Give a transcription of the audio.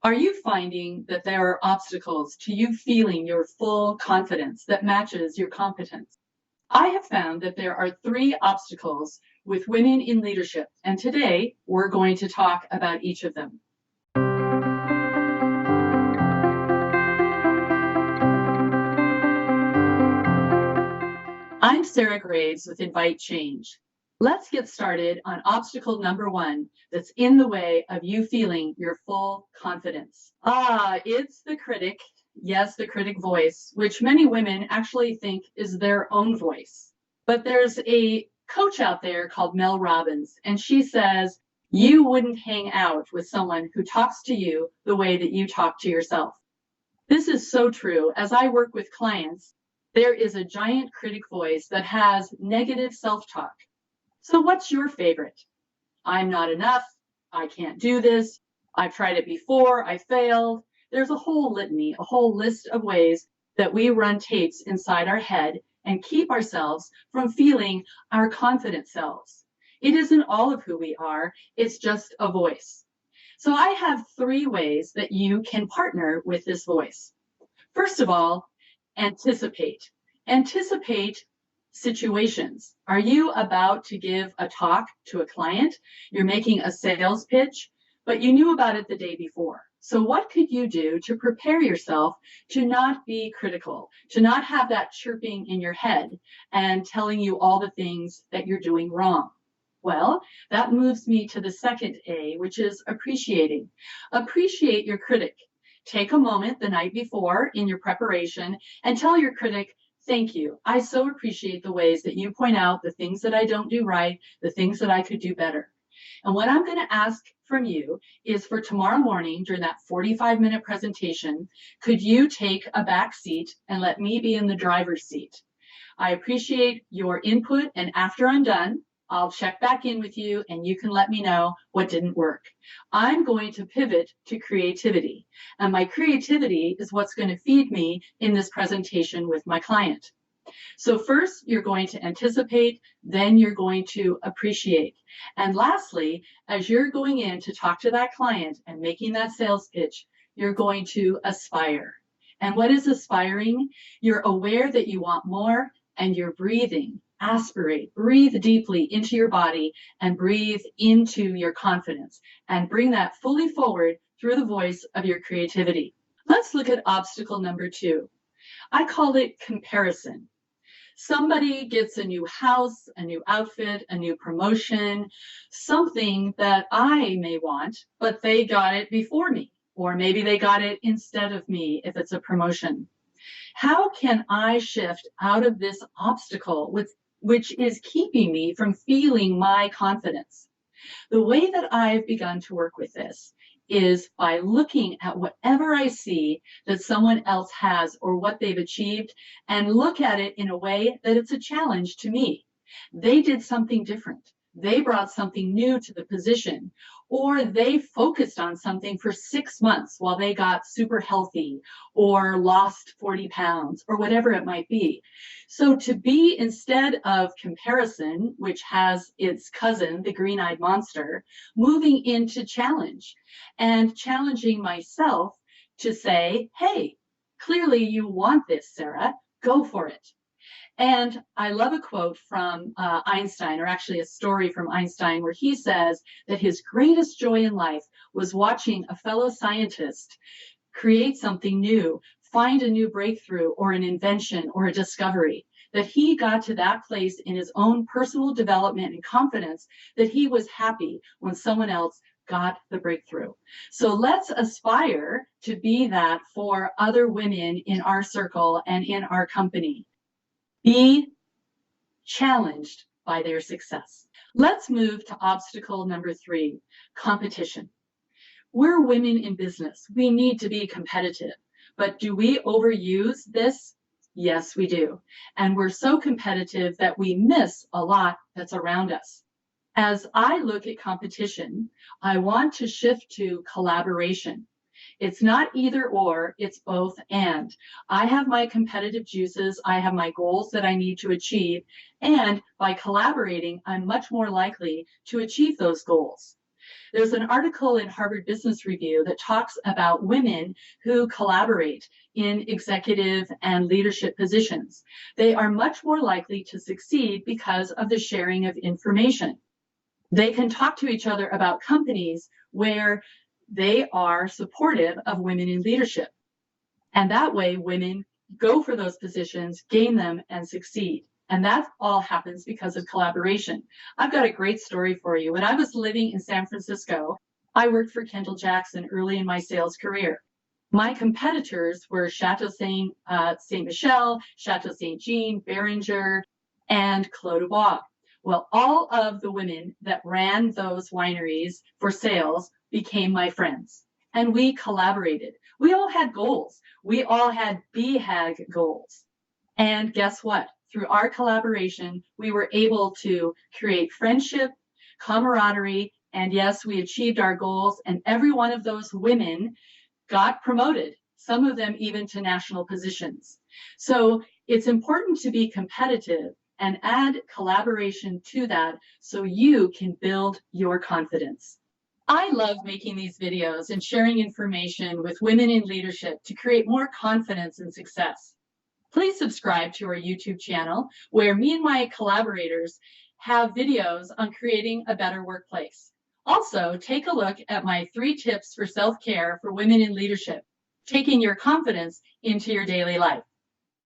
Are you finding that there are obstacles to you feeling your full confidence that matches your competence? I have found that there are 3 obstacles with women in leadership, and today we're going to talk about each of them. I'm Sarah Graves with inviteCHANGE. Let's get started on obstacle number 1 that's in the way of you feeling your full confidence. It's the critic. Yes, the critic voice, which many women actually think is their own voice. But there's a coach out there called Mel Robbins, and she says, you wouldn't hang out with someone who talks to you the way that you talk to yourself. This is so true. As I work with clients, there is a giant critic voice that has negative self-talk. So what's your favorite? I'm not enough. I can't do this. I've tried it before. I failed. There's a whole litany, a whole list of ways that we run tapes inside our head and keep ourselves from feeling our confident selves. It isn't all of who we are. It's just a voice. So I have 3 ways that you can partner with this voice. First of all, anticipate. Anticipate situations. Are you about to give a talk to a client? You're making a sales pitch, but you knew about it the day before. So what could you do to prepare yourself to not be critical, to not have that chirping in your head and telling you all the things that you're doing wrong? Well, that moves me to the second A, which is appreciating. Appreciate your critic. Take a moment the night before in your preparation and tell your critic, thank you. I so appreciate the ways that you point out the things that I don't do right, the things that I could do better. And what I'm going to ask from you is for tomorrow morning during that 45-minute presentation, could you take a back seat and let me be in the driver's seat? I appreciate your input, and after I'm done, I'll check back in with you and you can let me know what didn't work. I'm going to pivot to creativity, and my creativity is what's going to feed me in this presentation with my client. So first, you're going to anticipate, then you're going to appreciate. And lastly, as you're going in to talk to that client and making that sales pitch, you're going to aspire. And what is aspiring? You're aware that you want more and you're breathing. Aspirate, breathe deeply into your body and breathe into your confidence and bring that fully forward through the voice of your creativity. Let's look at obstacle number 2. I call it comparison. Somebody gets a new house, a new outfit, a new promotion, something that I may want, but they got it before me, or maybe they got it instead of me if it's a promotion. How can I shift out of this obstacle which is keeping me from feeling my confidence? The way that I've begun to work with this is by looking at whatever I see that someone else has or what they've achieved and look at it in a way that it's a challenge to me. They did something different. They brought something new to the position, or they focused on something for 6 months while they got super healthy or lost 40 pounds or whatever it might be. So to be, instead of comparison, which has its cousin, the green-eyed monster, moving into challenge and challenging myself to say, hey, clearly you want this, Sarah, go for it. And I love a quote from Einstein, or actually a story from Einstein, where he says that his greatest joy in life was watching a fellow scientist create something new, find a new breakthrough or an invention or a discovery, that he got to that place in his own personal development and confidence that he was happy when someone else got the breakthrough. So let's aspire to be that for other women in our circle and in our company. Be challenged by their success. Let's move to obstacle number 3, competition. We're women in business. We need to be competitive. But do we overuse this? Yes, we do. And we're so competitive that we miss a lot that's around us. As I look at competition, I want to shift to collaboration. It's not either or, it's both and. I have my competitive juices, I have my goals that I need to achieve, and by collaborating, I'm much more likely to achieve those goals. There's an article in Harvard Business Review that talks about women who collaborate in executive and leadership positions. They are much more likely to succeed because of the sharing of information. They can talk to each other about companies where they are supportive of women in leadership. And that way, women go for those positions, gain them, and succeed. And that all happens because of collaboration. I've got a great story for you. When I was living in San Francisco, I worked for Kendall Jackson early in my sales career. My competitors were Chateau Saint Michelle, Chateau Saint Jean, Beringer, and Clos du Bois. Well, all of the women that ran those wineries for sales became my friends, and we collaborated. We all had goals. We all had BHAG goals. And guess what? Through our collaboration, we were able to create friendship, camaraderie, and yes, we achieved our goals. And every one of those women got promoted, some of them even to national positions. So it's important to be competitive and add collaboration to that so you can build your confidence. I love making these videos and sharing information with women in leadership to create more confidence and success. Please subscribe to our YouTube channel where me and my collaborators have videos on creating a better workplace. Also, take a look at my 3 tips for self-care for women in leadership, taking your confidence into your daily life.